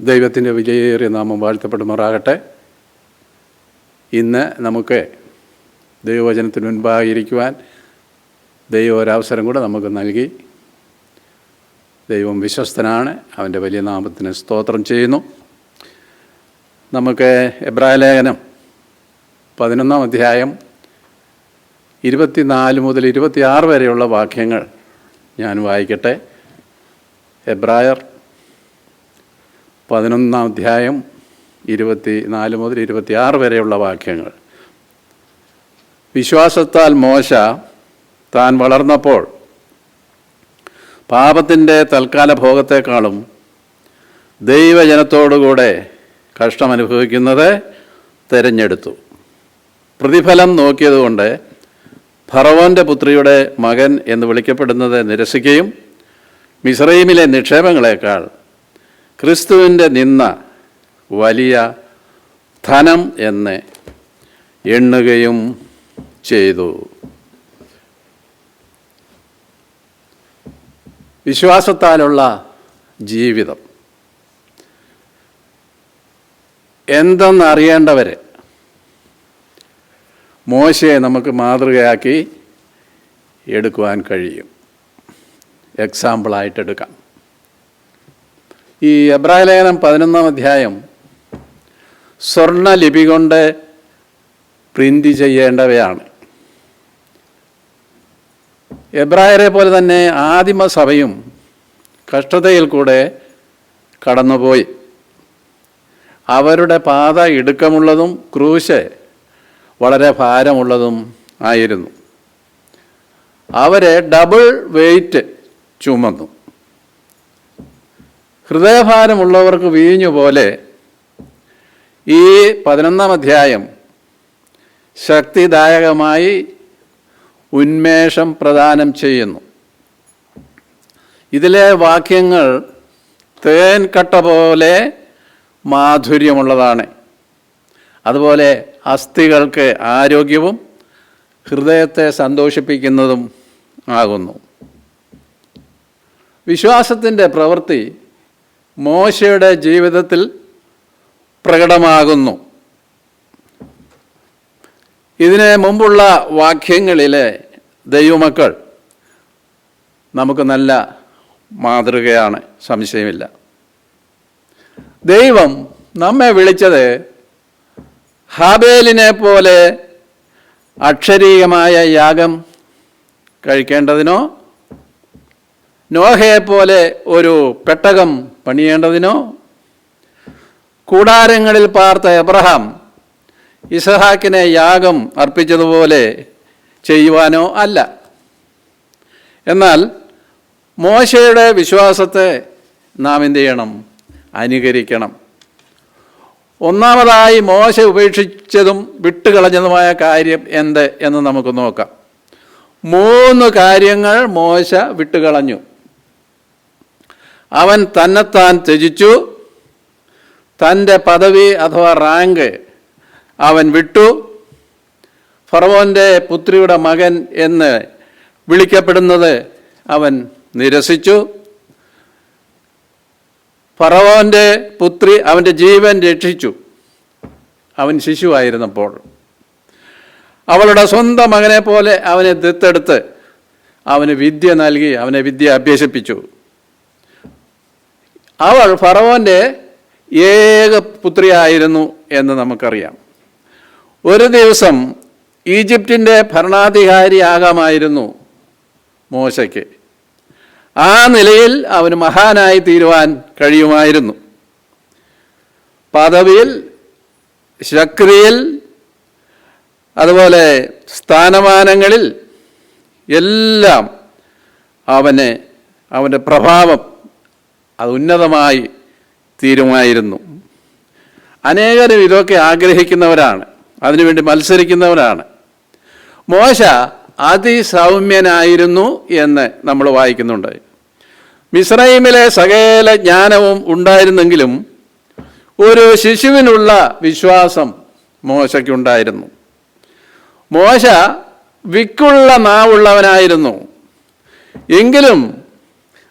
ദൈവത്തിൻ്റെ വിജയേറിയ നാമം വാഴ്ത്തപ്പെടുമാറാകട്ടെ. ഇന്ന് നമുക്ക് ദൈവവചനത്തിന് മുൻപായിരിക്കുവാൻ ദൈവം ഒരവസരം കൂടെ നമുക്ക് നൽകി. ദൈവം വിശ്വസ്തനാണ്. അവൻ്റെ വലിയ നാമത്തിന് സ്തോത്രം ചെയ്യുന്നു. നമുക്ക് എബ്രായലേഖനം 11 അധ്യായം 24 മുതൽ 26 വരെയുള്ള വാക്യങ്ങൾ ഞാൻ വായിക്കട്ടെ. എബ്രായർ 11 അധ്യായം 24 മുതൽ 26 വരെയുള്ള വാക്യങ്ങൾ. വിശ്വാസത്താൽ മോശ താൻ വളർന്നപ്പോൾ പാപത്തിൻ്റെ തൽക്കാല ഭോഗത്തെക്കാളും ദൈവജനത്തോടുകൂടെ കഷ്ടമനുഭവിക്കുന്നത് തിരഞ്ഞെടുത്തു. പ്രതിഫലം നോക്കിയതുകൊണ്ട് ഫറവോൻ്റെ പുത്രിയുടെ മകൻ എന്ന് വിളിക്കപ്പെടുന്നത് നിരസിക്കുകയും മിസ്രയീമിലെ നിക്ഷേപങ്ങളെക്കാൾ ക്രിസ്തുവിൻ്റെ നിന്ന വലിയ ധനം എന്ന് എണ്ണുകയും ചെയ്തു. വിശ്വാസത്താലുള്ള ജീവിതം എന്തെന്നറിയേണ്ടവരെ മോശയെ നമുക്ക് മാതൃകയാക്കി എടുക്കുവാൻ കഴിയും. എക്സാമ്പിളായിട്ടെടുക്കാം. ഈ എബ്രായലേഖനം 11 അധ്യായം സ്വർണ്ണ ലിപി കൊണ്ട് പ്രിൻ്റ് ചെയ്യേണ്ടവയാണ്. എബ്രായരെ പോലെ തന്നെ ആദിമസഭയും കഷ്ടതയിൽ കൂടെ കടന്നുപോയി. അവരുടെ പാത ഇടുക്കമുള്ളതും ക്രൂശ് വളരെ ഭാരമുള്ളതും ആയിരുന്നു. അവരെ ഡബിൾ വെയിറ്റ് ചുമന്നു. ഹൃദയഭാരമുള്ളവർക്ക് വീഞ്ഞു പോലെ ഈ 11 അധ്യായം ശക്തിദായകമായി ഉന്മേഷം പ്രദാനം ചെയ്യുന്നു. ഇതിലെ വാക്യങ്ങൾ തേൻ കട്ട പോലെ മാധുര്യമുള്ളതാണ്. അതുപോലെ അസ്ഥികൾക്ക് ആരോഗ്യവും ഹൃദയത്തെ സന്തോഷിപ്പിക്കുന്നതും ആകുന്നു. വിശ്വാസത്തിൻ്റെ പ്രവൃത്തി മോശയുടെ ജീവിതത്തിൽ പ്രകടമാകുന്നു. ഇതിന് മുമ്പുള്ള വാക്യങ്ങളിലെ ദൈവമക്കൾ നമുക്ക് നല്ല മാതൃകയാണ്, സംശയമില്ല. ദൈവം നമ്മെ വിളിച്ചത് ഹാബേലിനെ പോലെ അക്ഷരീയമായ യാഗം കഴിക്കേണ്ടതിനോ നോഹയെപ്പോലെ ഒരു പെട്ടകം പണിയേണ്ടതിനോ കൂടാരങ്ങളിൽ പാർത്ത എബ്രഹാം ഇസഹാക്കിനെ യാഗം അർപ്പിച്ചതുപോലെ ചെയ്യുവാനോ അല്ല. എന്നാൽ മോശയുടെ വിശ്വാസത്തെ നാം എന്ത് ചെയ്യണം? അനുകരിക്കണം. ഒന്നാമതായി മോശ ഉപേക്ഷിച്ചതും വിട്ടുകളഞ്ഞതുമായ കാര്യം എന്ത് എന്ന് നമുക്ക് നോക്കാം. 3 കാര്യങ്ങൾ മോശ വിട്ടുകളഞ്ഞു. അവൻ തന്നെത്താൻ ത്യജിച്ചു. തൻ്റെ പദവി അഥവാ റാങ്ക് അവൻ വിട്ടു. ഫറവോൻ്റെ പുത്രിയുടെ മകൻ എന്ന് വിളിക്കപ്പെടുന്നത് അവൻ നിരസിച്ചു. ഫറവോൻ്റെ പുത്രി അവൻ്റെ ജീവൻ രക്ഷിച്ചു. അവൻ ശിശുവായിരുന്നപ്പോൾ അവളുടെ സ്വന്തം മകനെ പോലെ അവനെ ദത്തെടുത്ത് അവന് വിദ്യ നൽകി, അവനെ വിദ്യ അഭ്യസിപ്പിച്ചു. അവൾ ഫറവോൻ്റെ ഏക പുത്രിയായിരുന്നു എന്ന് നമുക്കറിയാം. ഒരു ദിവസം ഈജിപ്തിൻ്റെ ഭരണാധികാരിയാകാമായിരുന്നു മോശയ്ക്ക്. ആ നിലയിൽ അവന് മഹാനായി തീരുവാൻ കഴിയുമായിരുന്നു. പദവിയിൽ, ശക്തിയിൽ, അതുപോലെ സ്ഥാനമാനങ്ങളിൽ എല്ലാം അവൻ്റെ പ്രഭാവം അത് ഉന്നതമായി തീരുമായിരുന്നു. അനേകരും ഇതൊക്കെ ആഗ്രഹിക്കുന്നവരാണ്, അതിനുവേണ്ടി മത്സരിക്കുന്നവരാണ്. മോശ അതിസൗമ്യനായിരുന്നു എന്ന് നമ്മൾ വായിക്കുന്നുണ്ട്. മിസ്രയീമിലെ സകല ജ്ഞാനവും ഉണ്ടായിരുന്നെങ്കിലും ഒരു ശിശുവിനുള്ള വിശ്വാസം മോശയ്ക്കുണ്ടായിരുന്നു. മോശ വിക്കുള്ള നാവുള്ളവനായിരുന്നു. എങ്കിലും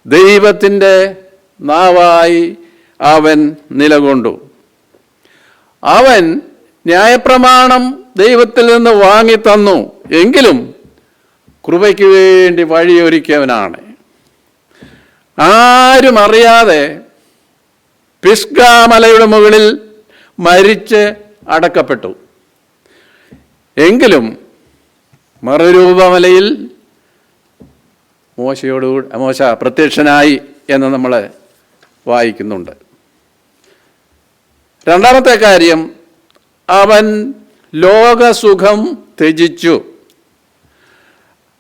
ദൈവത്തിൻ്റെ നാവായി അവൻ നിലകൊണ്ടു. അവൻ ന്യായപ്രമാണം ദൈവത്തിൽ നിന്ന് വാങ്ങിത്തന്നു, എങ്കിലും കൃപയ്ക്ക് വേണ്ടി വഴിയൊരുക്കിയവനാണ്. ആരും അറിയാതെ പിസ്ഗാ മലയുടെ മുകളിൽ മരിച്ച് അടക്കപ്പെട്ടു. എങ്കിലും മറുരൂപമലയിൽ മോശ പ്രത്യക്ഷനായി എന്ന് നമ്മൾ വായിക്കുന്നുണ്ട്. രണ്ടാമത്തെ കാര്യം, അവൻ ലോകസുഖം ത്യജിച്ചു.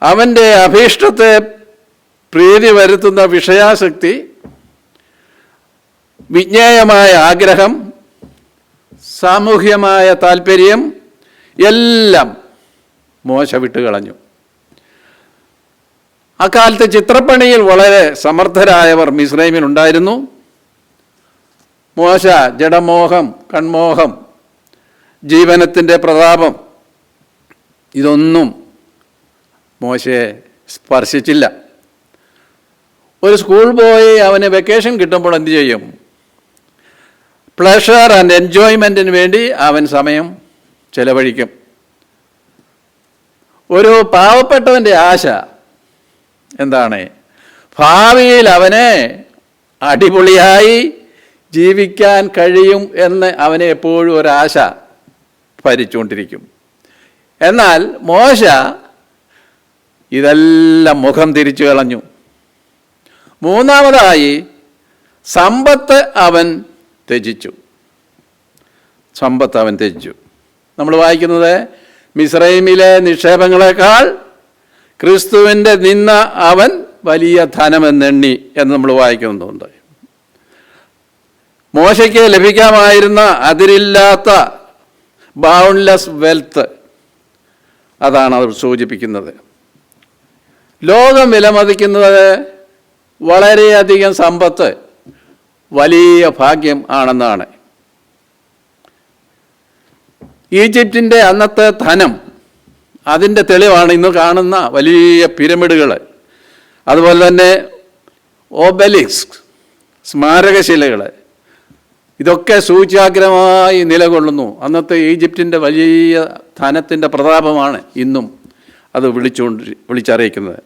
അവൻ്റെ അഭീഷ്ടത്തെ പ്രീതി വരുത്തുന്ന വിഷയാസക്തി, വിജ്ഞേയമായ ആഗ്രഹം, സാമൂഹ്യമായ താല്പര്യം എല്ലാം മോശ വിട്ടുകളഞ്ഞു. അക്കാലത്ത് ചിത്രപ്പണിയിൽ വളരെ സമർത്ഥരായവർ മിസ്രൈമിലുണ്ടായിരുന്നു. മോശ ജഡമോഹം, കൺമോഹം, ജീവനത്തിൻ്റെ പ്രതാപം ഇതൊന്നും മോശയെ സ്പർശിച്ചില്ല. ഒരു സ്കൂൾ ബോയ് അവന് വെക്കേഷൻ കിട്ടുമ്പോൾ എന്തു ചെയ്യും? പ്ലഷർ ആൻഡ് എൻജോയ്മെൻറ്റിന് വേണ്ടി അവൻ സമയം ചെലവഴിക്കും. ഒരു പാവപ്പെട്ടവൻ്റെ ആശ എന്താണ്? ഭാവിയിൽ അവനെ അടിപൊളിയായി ജീവിക്കാൻ കഴിയും എന്ന് അവനെ എപ്പോഴും ഒരാശ ഭരിച്ചുകൊണ്ടിരിക്കും. എന്നാൽ മോശ ഇതെല്ലാം മുഖം തിരിച്ചു കളഞ്ഞു. മൂന്നാമതായി, സമ്പത്ത് അവൻ ത്യജിച്ചു. നമ്മൾ വായിക്കുന്നത്, മിസ്രൈമിലെ നിക്ഷേപങ്ങളെക്കാൾ ക്രിസ്തുവിൻ്റെ നിന്ന അവൻ വലിയ ധനമെന്നെണ്ണി എന്ന് നമ്മൾ വായിക്കുന്നുണ്ട്. മോശയ്ക്ക് ലഭിക്കാമായിരുന്ന അതിരില്ലാത്ത ബൗണ്ട്ലെസ് വെൽത്ത്, അതാണ് അത് സൂചിപ്പിക്കുന്നത്. ലോകം വിലമതിക്കുന്നത് വളരെയധികം സമ്പത്ത് വലിയ ഭാഗ്യം ആണെന്നാണ്. ഈജിപ്തിൻ്റെ അന്നത്തെ ധനം, അതിൻ്റെ തെളിവാണ് ഇന്ന് കാണുന്ന വലിയ പിരമിഡുകൾ, അതുപോലെ തന്നെ ഓബെലിസ്ക്, സ്മാരകശിലകൾ. ഇതൊക്കെ സൂച്യാഗ്രഹമായി നിലകൊള്ളുന്നു. അന്നത്തെ ഈജിപ്തിൻ്റെ വലിയ ധനത്തിൻ്റെ പ്രതാപമാണ് ഇന്നും അത് വിളിച്ചറിയിക്കുന്നത്.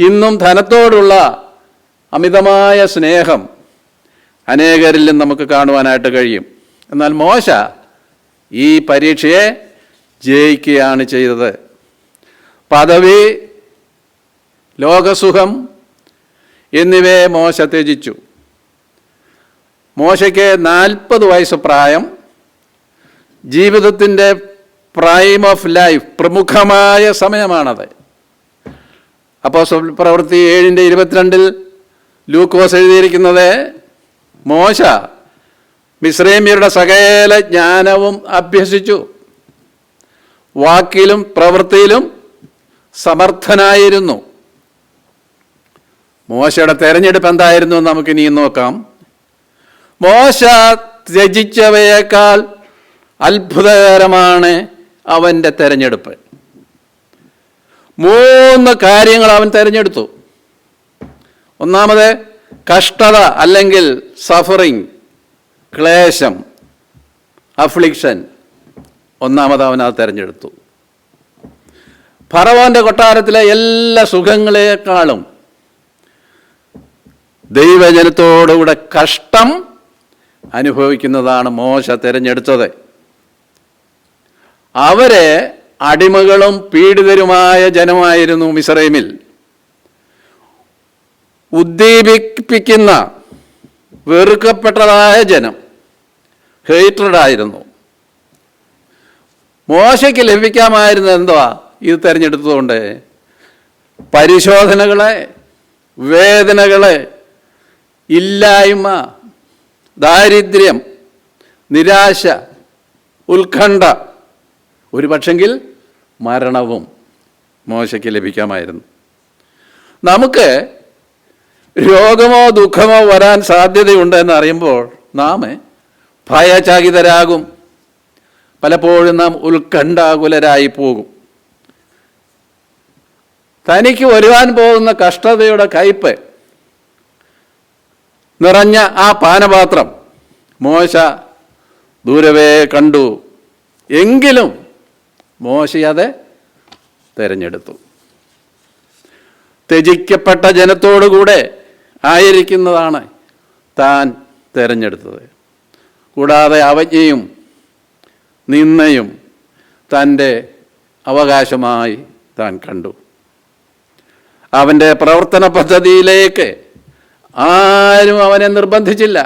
ഇന്നും ധനത്തോടുള്ള അമിതമായ സ്നേഹം അനേകരിലും നമുക്ക് കാണുവാനായിട്ട് കഴിയും. എന്നാൽ മോശ ഈ പരീക്ഷയെ ജയിക്കുകയാണ് ചെയ്തത്. പദവി, ലോകസുഖം എന്നിവയെ മോശ ത്യജിച്ചു. മോശയ്ക്ക് 40 വയസ്സ് പ്രായം, ജീവിതത്തിൻ്റെ പ്രൈം ഓഫ് ലൈഫ്, പ്രമുഖമായ സമയമാണത്. അപ്പോസ്തല പ്രവൃത്തി 7:22 ലൂക്കോസ് എഴുതിയിരിക്കുന്നത്, മോശ മിസ്രൈമ്യരുടെ സകല ജ്ഞാനവും അഭ്യസിച്ചു, വാക്കിലും പ്രവൃത്തിയിലും സമർത്ഥനായിരുന്നു. മോശയുടെ തെരഞ്ഞെടുപ്പ് എന്തായിരുന്നു എന്ന് നമുക്കിനി നോക്കാം. മോശ ത്യജിച്ചവയേക്കാൾ അത്ഭുതകരമാണ് അവൻ്റെ തെരഞ്ഞെടുപ്പ്. 3 കാര്യങ്ങൾ അവൻ തിരഞ്ഞെടുത്തു. ഒന്നാമത്, കഷ്ടത അല്ലെങ്കിൽ സഫറിങ്, ക്ലേശം, അഫ്ലിക്ഷൻ. ഒന്നാമത് അവൻ അത് തിരഞ്ഞെടുത്തു. ഫറവോന്റെ കൊട്ടാരത്തിലെ എല്ലാ സുഖങ്ങളെക്കാളും ദൈവജനത്തോടുകൂടെ കഷ്ടം അനുഭവിക്കുന്നതാണ് മോശ തിരഞ്ഞെടുത്തത്. അവരെ അടിമകളും പീഡിതരുമായ ജനമായിരുന്നു മിസ്രൈമിൽ. ഉദ്ദീപിപ്പിക്കുന്ന വെറുക്കപ്പെട്ടതായ ജനം, ഹേറ്റഡായിരുന്നു. മോശയ്ക്ക് ലഭിക്കാമായിരുന്നത് എന്തുവാ? ഇത് തിരഞ്ഞെടുത്തതുകൊണ്ട് പരിശോധനകളെ, വേദനകളെ, ഇല്ലായ്മ, ദാരിദ്ര്യം, നിരാശ, ഉത്കണ്ഠ, ഒരു പക്ഷെങ്കിൽ മരണവും മോശയ്ക്ക് ലഭിക്കാമായിരുന്നു. നമുക്ക് രോഗമോ ദുഃഖമോ വരാൻ സാധ്യതയുണ്ട് എന്നറിയുമ്പോൾ നാം ഭയചകിതരാകും. പലപ്പോഴും നാം ഉത്കണ്ഠാകുലരായി പോകും. തനിക്ക് വരുവാൻ പോകുന്ന കഷ്ടതയുടെ കയ്പ് നിറഞ്ഞ ആ പാനപാത്രം മോശ ദൂരവേ കണ്ടു. എങ്കിലും മോശ അത് തിരഞ്ഞെടുത്തു. ത്യജിക്കപ്പെട്ട ജനത്തോടുകൂടെ ആയിരിക്കുന്നതാണ് താൻ തിരഞ്ഞെടുത്തത്. കൂടാതെ അവജ്ഞയും നിന്ദയും തൻ്റെ അവകാശമായി താൻ കണ്ടു. അവൻ്റെ പ്രവർത്തന പദ്ധതിയിലേക്ക് ആരും അവനെ നിർബന്ധിച്ചില്ല.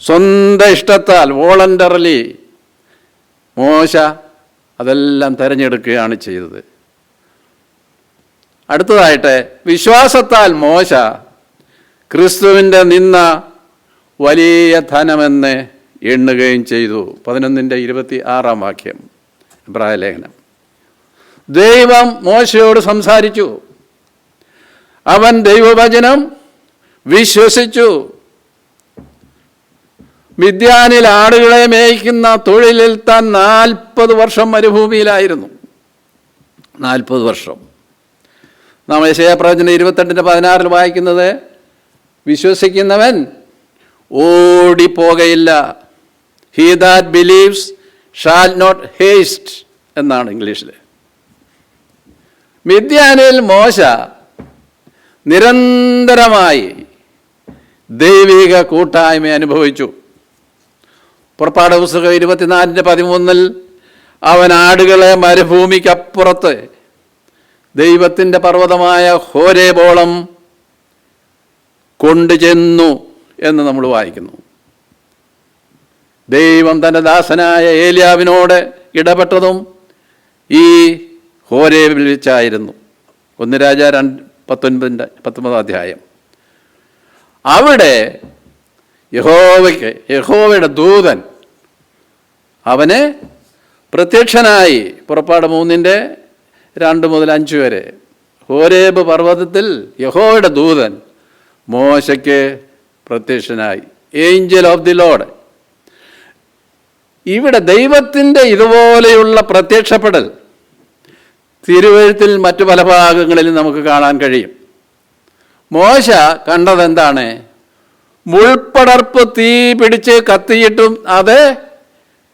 സ്വന്തം ഇഷ്ടത്താൽ വോളണ്ടറിലി മോശ അതെല്ലാം തിരഞ്ഞെടുക്കുകയാണ് ചെയ്തത്. അടുത്തതായിട്ട് വിശ്വാസത്താൽ മോശ ക്രിസ്തുവിൻ്റെ നിന്ന വലിയ ധനമെന്ന് എണ്ണുകയും ചെയ്തു. 11:26 വാക്യം എബ്രായ ലേഖനം. ദൈവം മോശയോട് സംസാരിച്ചു. അവൻ ദൈവവചനം വിശ്വസിച്ചു. മിദ്യാനിൽ ആടുകളെ മേയ്ക്കുന്ന തൊഴിലിൽ താൻ 40 വർഷം മരുഭൂമിയിലായിരുന്നു. 40 വർഷം. നാം യെശയ്യാപ്രവചനം 28:16 വായിക്കുന്നത്, വിശ്വസിക്കുന്നവൻ ഓടിപ്പോകയില്ല. He that believes shall not haste എന്നാണ് ഇംഗ്ലീഷിൽ. മിദ്യാനിൽ മോശ നിരന്തരമായി ദൈവിക കൂട്ടായ്മ അനുഭവിച്ചു. പുറപ്പാട് പുസ്തകം 24:13 അവൻ ആടുകളെ മരുഭൂമിക്കപ്പുറത്ത് ദൈവത്തിൻ്റെ പർവ്വതമായ ഹോരേബോളം കൊണ്ടുചെന്നു എന്ന് നമ്മൾ വായിക്കുന്നു. ദൈവം തൻ്റെ ദാസനായ ഏലിയാവിനോട് ഇടപെട്ടതും ഈ ഹോരേബിൽ വെച്ചായിരുന്നു. 1 രാജാക്കന്മാർ 19 അവിടെ യഹോവയുടെ ദൂതൻ അവന് പ്രത്യക്ഷനായി. പുറപ്പാട് 3:2-5 വരെ ഹോരേബ് പർവ്വതത്തിൽ യഹോവയുടെ ദൂതൻ മോശയ്ക്ക് പ്രത്യക്ഷനായി. Angel of the Lord. ഇവിടെ ദൈവത്തിൻ്റെ ഇതുപോലെയുള്ള പ്രത്യക്ഷപ്പെടൽ തിരുവെഴുത്തിൽ മറ്റു പല ഭാഗങ്ങളിലും നമുക്ക് കാണാൻ കഴിയും. മോശ കണ്ടതെന്താണ്? മുൾപ്പടർപ്പ് തീ പിടിച്ച് കത്തിയിട്ടും അത്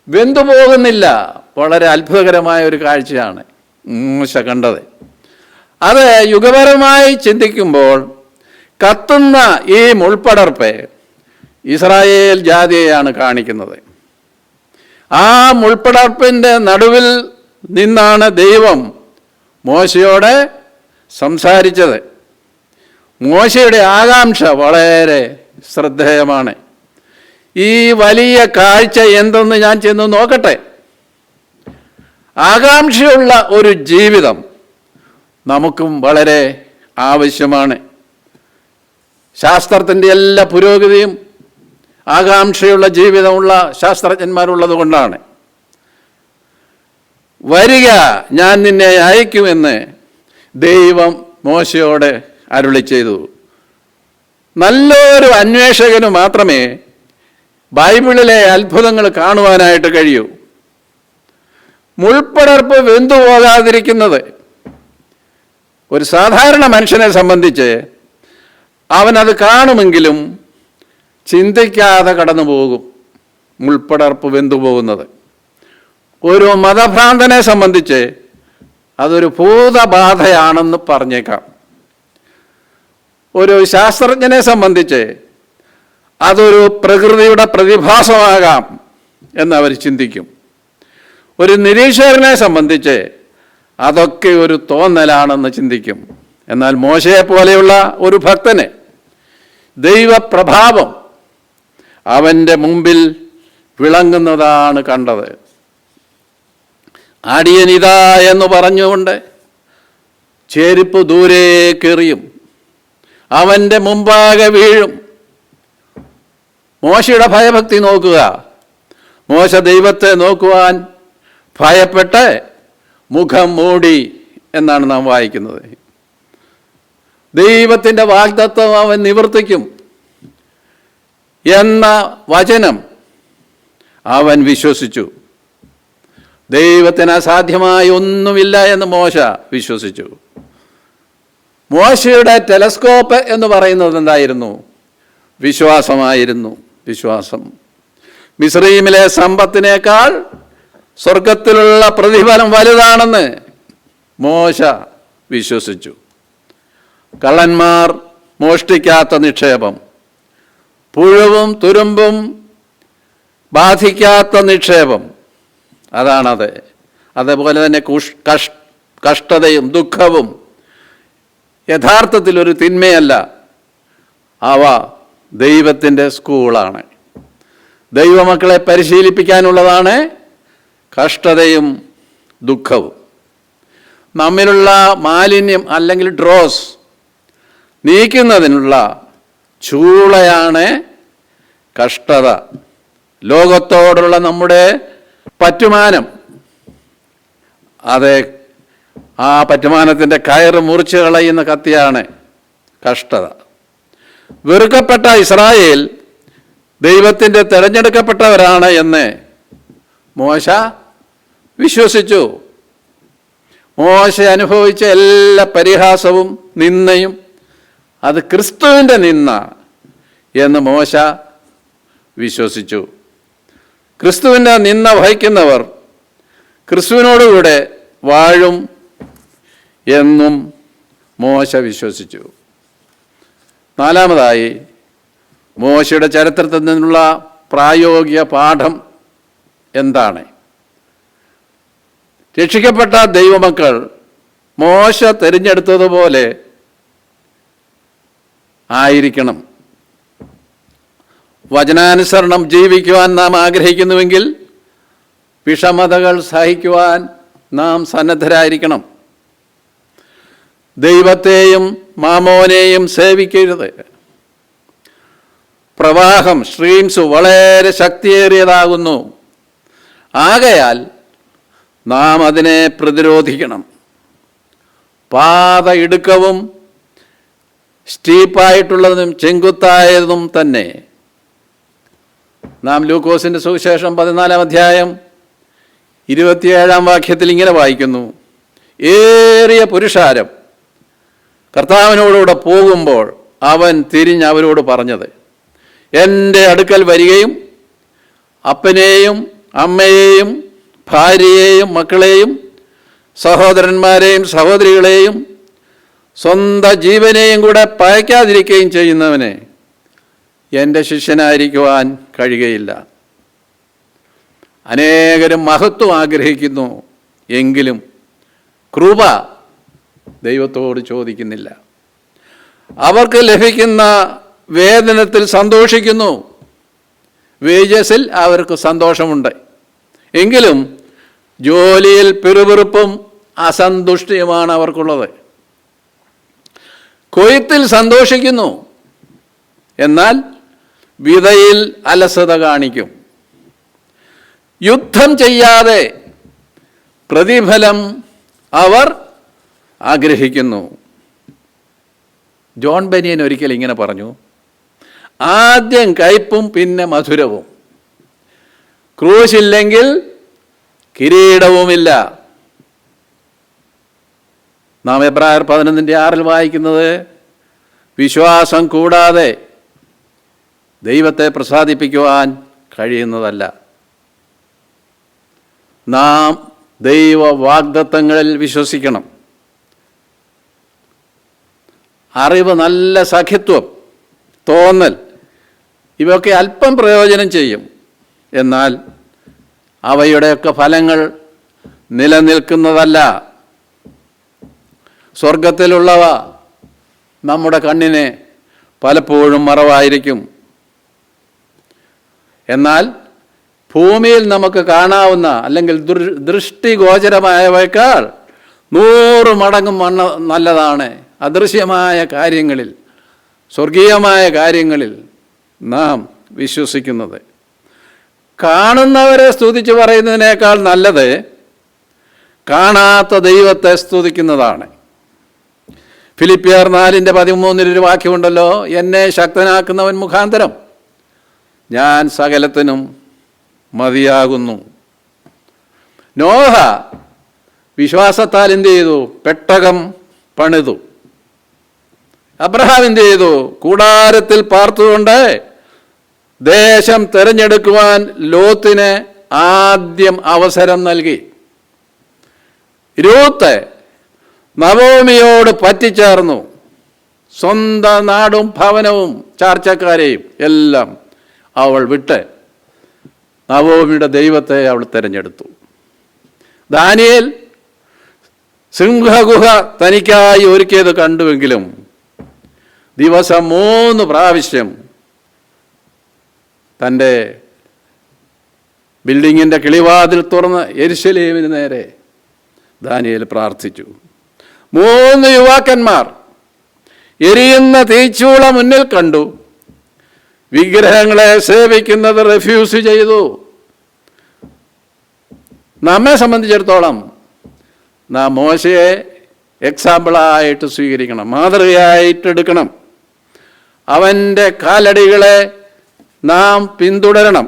വെന്തുപോകുന്നില്ല. വളരെ അത്ഭുതകരമായ ഒരു കാഴ്ചയാണ് മോശ കണ്ടത്. അത് യുഗപരമായി ചിന്തിക്കുമ്പോൾ കത്തുന്ന ഈ മുൾപ്പടർപ്പ് ഇസ്രായേൽ ജാതിയെയാണ് കാണിക്കുന്നത്. ആ മുൾപ്പടർപ്പിൻ്റെ നടുവിൽ നിന്നാണ് ദൈവം മോശയോട് സംസാരിച്ചത്. മോശയുടെ ആകാംക്ഷ വളരെ ശ്രദ്ധേയമാണ്. ഈ വലിയ കാഴ്ച എന്തെന്ന് ഞാൻ ചെന്ന് നോക്കട്ടെ. ആകാംക്ഷയുള്ള ഒരു ജീവിതം നമുക്കും വളരെ ആവശ്യമാണ്. ശാസ്ത്രത്തിൻ്റെ എല്ലാ പുരോഗതിയും ആകാംക്ഷയുള്ള ജീവിതമുള്ള ശാസ്ത്രജ്ഞന്മാരുള്ളത് കൊണ്ടാണ്. വരിക, ഞാൻ നിന്നെ അയക്കുമെന്ന് ദൈവം മോശയോട് അരുളി ചെയ്തു. നല്ലൊരു അന്വേഷകന് മാത്രമേ ബൈബിളിലെ അത്ഭുതങ്ങൾ കാണുവാനായിട്ട് കഴിയൂ. മുൾപ്പടർപ്പ് വെന്തുപോകാതിരിക്കുന്നത് ഒരു സാധാരണ മനുഷ്യനെ സംബന്ധിച്ച് അവനത് കാണുമെങ്കിലും ചിന്തിക്കാതെ കടന്നു പോകും. മുൾപ്പടർപ്പ് വെന്തുപോകുന്നത് ഒരു മതഭ്രാന്തനെ സംബന്ധിച്ച് അതൊരു ഭൂതബാധയാണെന്ന് പറഞ്ഞേക്കാം. ഒരു ശാസ്ത്രജ്ഞനെ സംബന്ധിച്ച് അതൊരു പ്രകൃതിയുടെ പ്രതിഭാസമാകാം എന്നവർ ചിന്തിക്കും. ഒരു നിരീക്ഷകനെ സംബന്ധിച്ച് അതൊക്കെ ഒരു തോന്നലാണെന്ന് ചിന്തിക്കും. എന്നാൽ മോശയെ പോലെയുള്ള ഒരു ഭക്തന് ദൈവപ്രഭാവം അവൻ്റെ മുമ്പിൽ വിളങ്ങുന്നതാണ് കണ്ടത്. ആടിയനിതാ എന്ന് പറഞ്ഞുകൊണ്ട് ചെരുപ്പ് ദൂരേക്കെറിയും, അവൻ്റെ മുമ്പാകെ വീഴും. മോശയുടെ ഭയഭക്തി നോക്കുക. മോശ ദൈവത്തെ നോക്കുവാൻ ഭയപ്പെട്ട് മുഖം മൂടി എന്നാണ് നാം വായിക്കുന്നത്. ദൈവത്തിൻ്റെ വാഗ്ദത്തം അവൻ നിവർത്തിക്കും എന്ന വചനം അവൻ വിശ്വസിച്ചു. ദൈവത്തിന് അസാധ്യമായി ഒന്നുമില്ല എന്ന് മോശ വിശ്വസിച്ചു. മോശയുടെ ടെലസ്കോപ്പ് എന്ന് പറയുന്നത് എന്തായിരുന്നു? വിശ്വാസമായിരുന്നു. വിശ്വാസം മിസ്രയീമിലെ സമ്പത്തിനേക്കാൾ സ്വർഗത്തിലുള്ള പ്രതിഫലം വലുതാണെന്ന് മോശ വിശ്വസിച്ചു. കള്ളന്മാർ മോഷ്ടിക്കാത്ത നിക്ഷേപം, പുഴുവും തുരുമ്പും ബാധിക്കാത്ത നിക്ഷേപം, അതാണത്. അതേപോലെ തന്നെ കഷ്ടതയും ദുഃഖവും യഥാർത്ഥത്തിൽ ഒരു തിന്മയല്ല, അവ ദൈവത്തിൻ്റെ സ്കൂളാണ്. ദൈവമക്കളെ പരിശീലിപ്പിക്കാനുള്ളതാണ് കഷ്ടതയും ദുഃഖവും. നമ്മിലുള്ള മാലിന്യം അല്ലെങ്കിൽ ഡ്രോസ് നീക്കുന്നതിനുള്ള ചൂളയാണ് കഷ്ടത. ലോകത്തോടുള്ള നമ്മുടെ പറ്റുമാനം, അത് ആ പറ്റുമാനത്തിൻ്റെ കയറ് മുറിച്ച് കളയുന്ന കത്തിയാണ് കഷ്ടത. വെറുക്കപ്പെട്ട ഇസ്രായേൽ ദൈവത്തിൻ്റെ തിരഞ്ഞെടുക്കപ്പെട്ടവരാണ് എന്ന് മോശ വിശ്വസിച്ചു. മോശ അനുഭവിച്ച എല്ലാ പരിഹാസവും നിന്ദയും അത് ക്രിസ്തുവിൻ്റെ നിന്ന എന്ന് മോശ വിശ്വസിച്ചു. ക്രിസ്തുവിൻ്റെ നിന്ന വഹിക്കുന്നവർ ക്രിസ്തുവിനോടുകൂടെ വാഴും എന്നും മോശ വിശ്വസിച്ചു. നാലാമതായി, മോശയുടെ ചരിത്രത്തിൽ നിന്നുള്ള പ്രായോഗിക പാഠം എന്താണ്? രക്ഷിക്കപ്പെട്ട ദൈവമക്കൾ മോശ തിരഞ്ഞെടുത്തതുപോലെ ആയിരിക്കണം. വചനാനുസരണം ജീവിക്കുവാൻ നാം ആഗ്രഹിക്കുന്നുവെങ്കിൽ വിഷമതകൾ സഹിക്കുവാൻ നാം സന്നദ്ധരായിരിക്കണം. ദൈവത്തെയും മാമോനെയും സേവിക്കരുത്. പ്രവാഹം, സ്ട്രീംസ് വളരെ ശക്തിയേറിയതാകുന്നു. ആകയാൽ നാം അതിനെ പ്രതിരോധിക്കണം. പാത ഇടുക്കവും സ്റ്റീപ്പായിട്ടുള്ളതും ചെങ്കുത്തായതും തന്നെ. നാം ലൂക്കോസിൻ്റെ സുവിശേഷം 14-ാം അധ്യായം 27-ാം വാക്യത്തിൽ ഇങ്ങനെ വായിക്കുന്നു: ഏറിയ പുരുഷാരം കർത്താവിനോടുകൂടെ പോകുമ്പോൾ അവൻ തിരിഞ്ഞ് അവരോട് പറഞ്ഞത്, എൻ്റെ അടുക്കൽ വരികയും അപ്പനെയും അമ്മയെയും ഭാര്യയെയും മക്കളെയും സഹോദരന്മാരെയും സഹോദരികളെയും സ്വന്തം ജീവനെയും കൂടെ പയക്കാതിരിക്കുകയും ചെയ്യുന്നവനെ എൻ്റെ ശിഷ്യനായിരിക്കുവാൻ കഴിയുകയില്ല. അനേകരും മഹത്വം ആഗ്രഹിക്കുന്നു, എങ്കിലും കൃപ ദൈവത്തോട് ചോദിക്കുന്നില്ല. അവർക്ക് ലഭിക്കുന്ന വേതനത്തിൽ സന്തോഷിക്കുന്നു, വേജസിൽ അവർക്ക് സന്തോഷമുണ്ട്. എങ്കിലും ജോലിയിൽ പിറുപിറുപ്പും അസന്തുഷ്ടിയുമാണ് അവർക്കുള്ളത്. കൊയ്ത്തിൽ സന്തോഷിക്കുന്നു, എന്നാൽ വിതയിൽ അലസത കാണിക്കും. യുദ്ധം ചെയ്യാതെ പ്രതിഫലം അവർ ആഗ്രഹിക്കുന്നു. ജോൺ ബനിയൻ ഒരിക്കൽ ഇങ്ങനെ പറഞ്ഞു: ആദ്യം കയ്പും പിന്നെ മധുരവും. ക്രൂശില്ലെങ്കിൽ കിരീടവുമില്ല. നാം എബ്രായർ 11:6 വായിക്കുന്നത്, വിശ്വാസം കൂടാതെ ദൈവത്തെ പ്രസാദിപ്പിക്കുവാൻ കഴിയുന്നതല്ല. നാം ദൈവ വാഗ്ദത്തങ്ങളിൽ വിശ്വസിക്കണം. അറിവ്, നല്ല സഖിത്വം, തോന്നൽ, ഇവയൊക്കെ അല്പം പ്രയോജനം ചെയ്യും. എന്നാൽ അവയുടെയൊക്കെ ഫലങ്ങൾ നിലനിൽക്കുന്നതല്ല. സ്വർഗത്തിലുള്ളവ നമ്മുടെ കണ്ണിന് പലപ്പോഴും മറവായിരിക്കും. എന്നാൽ ഭൂമിയിൽ നമുക്ക് കാണാവുന്ന അല്ലെങ്കിൽ ദൃഷ്ടിഗോചരമായവയേക്കാൾ 100 മടങ്ങും നല്ലതാണ് അദൃശ്യമായ കാര്യങ്ങളിൽ, സ്വർഗീയമായ കാര്യങ്ങളിൽ നാം വിശ്വസിക്കുന്നത്. കാണുന്നവരെ സ്തുതിച്ച് പറയുന്നതിനേക്കാൾ നല്ലത് കാണാത്ത ദൈവത്തെ സ്തുതിക്കുന്നതാണ്. ഫിലിപ്പിയർ 4:13 ഒരു വാക്യമുണ്ടല്ലോ: എന്നെ ശക്തനാക്കുന്നവൻ മുഖാന്തരം ഞാൻ സകലത്തിനും മതിയാകുന്നു. നോഹ വിശ്വാസത്താൽ എന്ത് ചെയ്തു? പെട്ടകം പണിതു. അബ്രഹാം എന്ത് ചെയ്തു? കൂടാരത്തിൽ പാർത്തുകൊണ്ട് ദേശം തിരഞ്ഞെടുക്കുവാൻ ലോത്തിന് ആദ്യം അവസരം നൽകി. രൂത്ത് നവോമിയോട് പറ്റിച്ചേർന്നു. സ്വന്തം നാടും ഭവനവും ചാർച്ചക്കാരെയും എല്ലാം അവൾ വിട്ട് നവോമിയുടെ ദൈവത്തെ അവൾ തിരഞ്ഞെടുത്തു. ദാനിയേൽ സിംഹഗുഹ തനിക്കായി ഒരുക്കിയത് കണ്ടുവെങ്കിലും ദിവസം 3 പ്രാവശ്യം തൻ്റെ ബിൽഡിങ്ങിൻ്റെ കിളിവാതിൽ തുറന്ന് യെരുശലേമിന് നേരെ ദാനിയേൽ പ്രാർത്ഥിച്ചു. 3 യുവാക്കന്മാർ എരിയുന്ന തീച്ചൂള മുന്നിൽ കണ്ടു. വിഗ്രഹങ്ങളെ സേവിക്കുന്നത് റിഫ്യൂസ് ചെയ്തു. നമ്മെ സംബന്ധിച്ചിടത്തോളം നാം മോശയെ എക്സാമ്പിളായിട്ട് സ്വീകരിക്കണം, മാതൃകയായിട്ടെടുക്കണം. അവൻ്റെ കാലടികളെ നാം പിന്തുടരണം.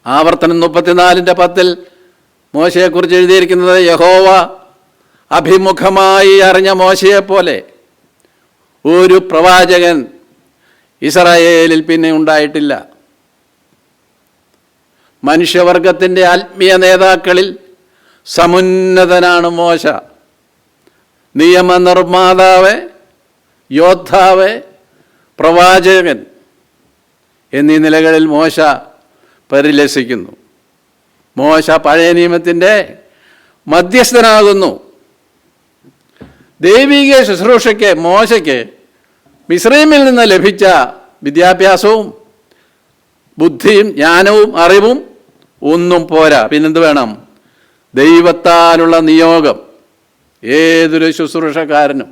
ആവർത്തനം 34:10 മോശയെക്കുറിച്ച് എഴുതിയിരിക്കുന്നത്, യഹോവ അഭിമുഖമായി അറിഞ്ഞ മോശയെപ്പോലെ ഒരു പ്രവാചകൻ ഇസ്രായേലിൽ പിന്നെ ഉണ്ടായിട്ടില്ല. മനുഷ്യവർഗത്തിൻ്റെ ആത്മീയ നേതാക്കളിൽ സമുന്നതനാണ് മോശ. നിയമനിർമ്മാതാവ്, യോദ്ധാവ്, പ്രവാചകൻ എന്നീ നിലകളിൽ മോശ പരിലസിക്കുന്നു. മോശ പഴയ നിയമത്തിൻ്റെ മധ്യസ്ഥനാകുന്നു. ദൈവിക ശുശ്രൂഷയ്ക്ക് മോശയ്ക്ക് മിസ്രൈമിൽ നിന്ന് ലഭിച്ച വിദ്യാഭ്യാസവും ബുദ്ധിയും ജ്ഞാനവും അറിവും ഒന്നും പോരാ. പിന്നെന്ത് വേണം? ദൈവത്താലുള്ള നിയോഗം ഏതൊരു ശുശ്രൂഷക്കാരനും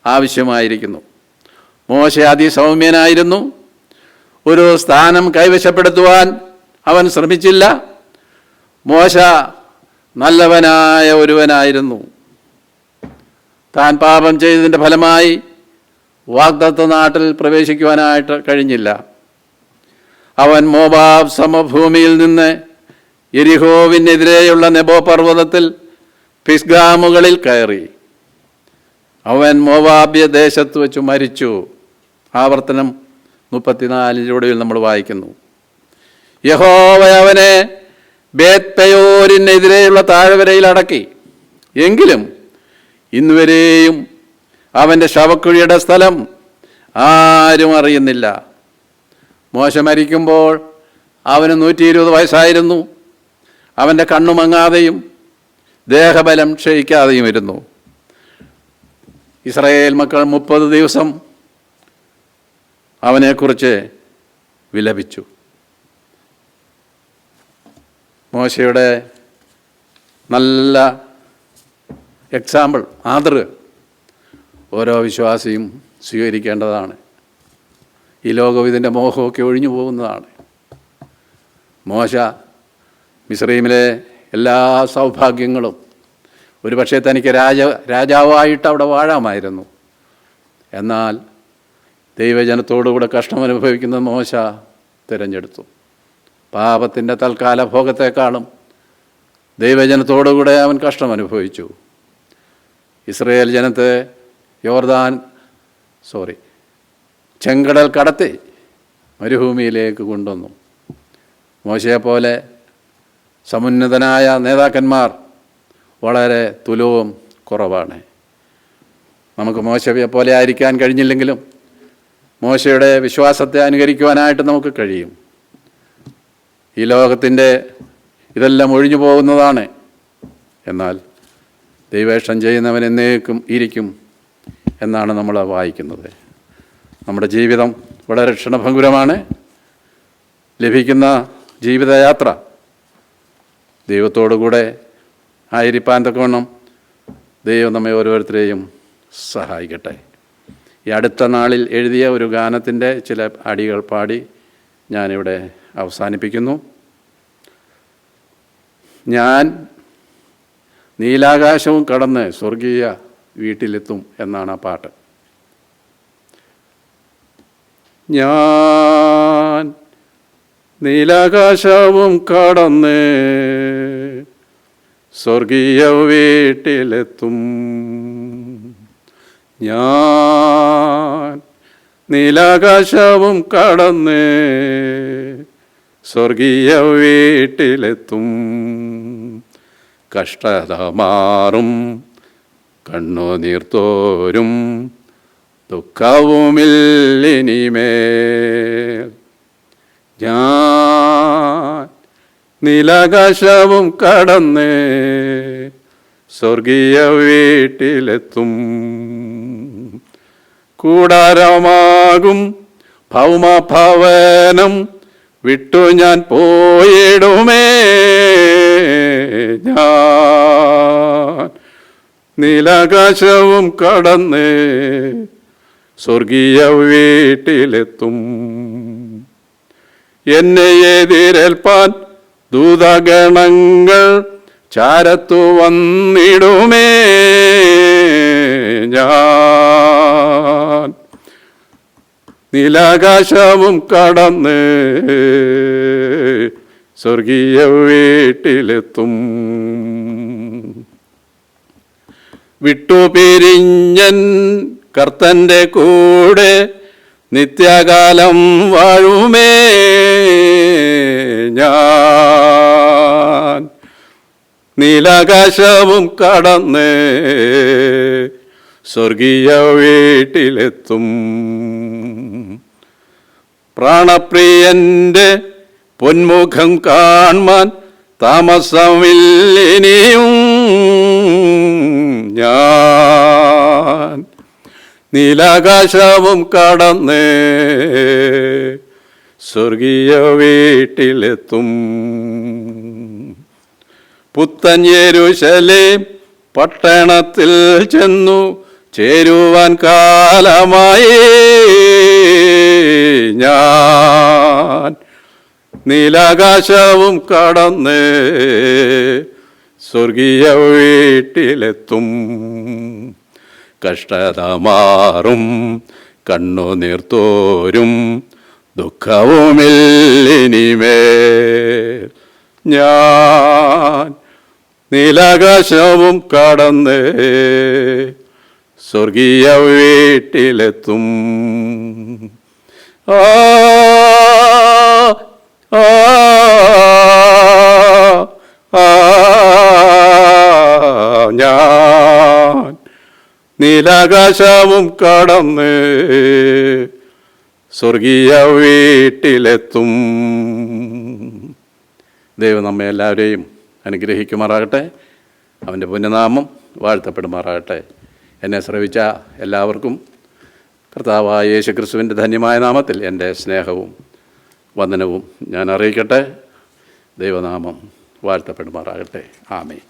ആവശ്യമായിരിക്കുന്നു. മോശ അതിസൗമ്യനായിരുന്നു. ഒരു സ്ഥാനം കൈവശപ്പെടുത്തുവാൻ അവൻ ശ്രമിച്ചില്ല. മോശ നല്ലവനായ ഒരുവനായിരുന്നു. താൻ പാപം ചെയ്തതിൻ്റെ ഫലമായി വാഗ്ദത്ത നാട്ടിൽ പ്രവേശിക്കുവാനായിട്ട് കഴിഞ്ഞില്ല. അവൻ മോവാബ് സമഭൂമിയിൽ നിന്ന് യെരിഹോവിനെതിരെയുള്ള നെബോ പർവ്വതത്തിൽ പിസ്ഗാമുകളിൽ കയറി. അവൻ മോവാബ്യ ദേശത്ത് വെച്ച് മരിച്ചു. ആവർത്തനം 34 നമ്മൾ വായിക്കുന്നു. യഹോവ അവനെ ബേത്പെയോരിനെതിരെയുള്ള താഴ്വരയിൽ അടക്കി. എങ്കിലും ഇന്നുവരെയും അവൻ്റെ ശവക്കുഴിയുടെ സ്ഥലം ആരും അറിയുന്നില്ല. മോശ മരിക്കുമ്പോൾ അവന് 120 വയസ്സായിരുന്നു. അവൻ്റെ കണ്ണു മങ്ങാതെയും ദേഹബലം ക്ഷയിക്കാതെയും ഇരുന്നു. ഇസ്രായേൽ മക്കൾ 30 ദിവസം അവനെക്കുറിച്ച് വിലപിച്ചു. മോശയുടെ നല്ല എക്സാമ്പിൾ, മാതൃക ഓരോ വിശ്വാസിയും സ്വീകരിക്കേണ്ടതാണ്. ഈ ലോകം ഇതിൻ്റെ മോഹമൊക്കെ ഒഴിഞ്ഞു പോകുന്നതാണ്. മോശ മിസ്രൈമിലെ എല്ലാ സൗഭാഗ്യങ്ങളും, ഒരു പക്ഷേ തനിക്ക് രാജാവായിട്ട് അവിടെ വാഴാമായിരുന്നു. എന്നാൽ ദൈവജനത്തോടുകൂടെ കഷ്ടമനുഭവിക്കുന്ന മോശ തിരഞ്ഞെടുത്തു. പാപത്തിൻ്റെ തൽക്കാല ഭോഗത്തെക്കാളും ദൈവജനത്തോടുകൂടെ അവൻ കഷ്ടമനുഭവിച്ചു. ഇസ്രയേൽ ജനത്തെ ചെങ്കടൽ കടത്തി മരുഭൂമിയിലേക്ക് കൊണ്ടുവന്നു. മോശയെപ്പോലെ സമുന്നതനായ നേതാക്കന്മാർ വളരെ തുലവും കുറവാണ്. നമുക്ക് മോശയെ പോലെ ആയിരിക്കാൻ കഴിഞ്ഞില്ലെങ്കിലും മോശയുടെ വിശ്വാസത്തെ അനുകരിക്കുവാനായിട്ട് നമുക്ക് കഴിയും. ഈ ലോകത്തിൻ്റെ ഇതെല്ലാം ഒഴിഞ്ഞു പോകുന്നതാണ്. എന്നാൽ ദൈവേഷ്ടം ചെയ്യുന്നവൻ എന്നേക്കും ഇരിക്കും എന്നാണ് നമ്മൾ വായിക്കുന്നത്. നമ്മുടെ ജീവിതം വളരെ ക്ഷണഭംഗുരമാണ്. ലഭിക്കുന്ന ജീവിതയാത്ര ദൈവത്തോടുകൂടെ ആയിരിക്കാൻ തക്കവണ്ണം ദൈവം നമ്മെ ഓരോരുത്തരെയും സഹായിക്കട്ടെ. ഈ അടുത്ത നാളിൽ എഴുതിയ ഒരു ഗാനത്തിൻ്റെ ചില അടികൾ പാടി ഞാനിവിടെ അവസാനിപ്പിക്കുന്നു. ഞാൻ നീലാകാശവും കടന്ന് സ്വർഗീയ വീട്ടിലെത്തും എന്നാണ് ആ പാട്ട്. ഞാൻ നീലാകാശവും കടന്ന് സ്വർഗീയ വീട്ടിലെത്തും. ഞാൻ നീലാകാശവും കടന്ന് സ്വർഗീയ വീട്ടിലെത്തും. കഷ്ടത മാറും, കണ്ണുനീർത്തോരും, ദുഃഖവുമില്ലിനിമേൽ. ഞാൻ നീലാകാശവും കടന്ന് സ്വർഗീയ വീട്ടിലെത്തും. കൂടാരമാകും ഭൗമഭവനം വിട്ടു ഞാൻ പോയിടുമേ. ഞാൻ നീലാകാശവും കടന്ന് സ്വർഗീയ വീട്ടിലെത്തും. എന്നെ എതിരേൽപ്പാൻ ദൂതഗണങ്ങൾ ചാരത്തു വന്നിടുമേ. ഞാൻ നീലാകാശവും കടന്ന് സ്വർഗീയ വീട്ടിലെത്തും. വിട്ടുപിരിഞ്ഞൻ കർത്തൻ്റെ കൂടെ നിത്യകാലം വാഴുമേ. ഞാൻ നീലാകാശവും കടന്ന് സ്വർഗീയ വീട്ടിലെത്തും. പ്രാണപ്രിയൻ്റെ പൊന്മുഖം കാൺമാൻ താമസമില്ലിനിയും. ഞാൻ നീലാകാശവും കടന്ന് സ്വർഗീയ വീട്ടിലെത്തും. പുത്തൻ യെരൂശലേം പട്ടണത്തിൽ ചെന്നു ചേരുവാൻ കാലമായി. ഞാൻ നീലാകാശവും കടന്ന് സ്വർഗീയ വീട്ടിലെത്തും. കഷ്ടത മാറും, കണ്ണുനീർത്തോരും, ദുഃഖവുമില്ലിനിമേൽ. ഞാൻ നീലാകാശവും കടന്ന് സ്വർഗീയ വീട്ടിലെത്തും. ആ ആ ആ ഞാൻ നീലാകാശവും കടന്ന് സ്വർഗീയ വീട്ടിലെത്തും. ദൈവം നമ്മെ എല്ലാവരെയും അനുഗ്രഹിക്കുമാറാകട്ടെ. അവൻ്റെ പുണ്യനാമം വാഴ്ത്തപ്പെടുമാറാകട്ടെ. എന്നെ ശ്രവിച്ച എല്ലാവർക്കും കർത്താവായ യേശുക്രിസ്തുവിൻ്റെ ധന്യമായ നാമത്തിൽ എൻ്റെ സ്നേഹവും വന്ദനവും ഞാൻ അറിയിക്കട്ടെ. ദൈവനാമം വാഴ്ത്തപ്പെടുമാറാകട്ടെ. ആമേൻ.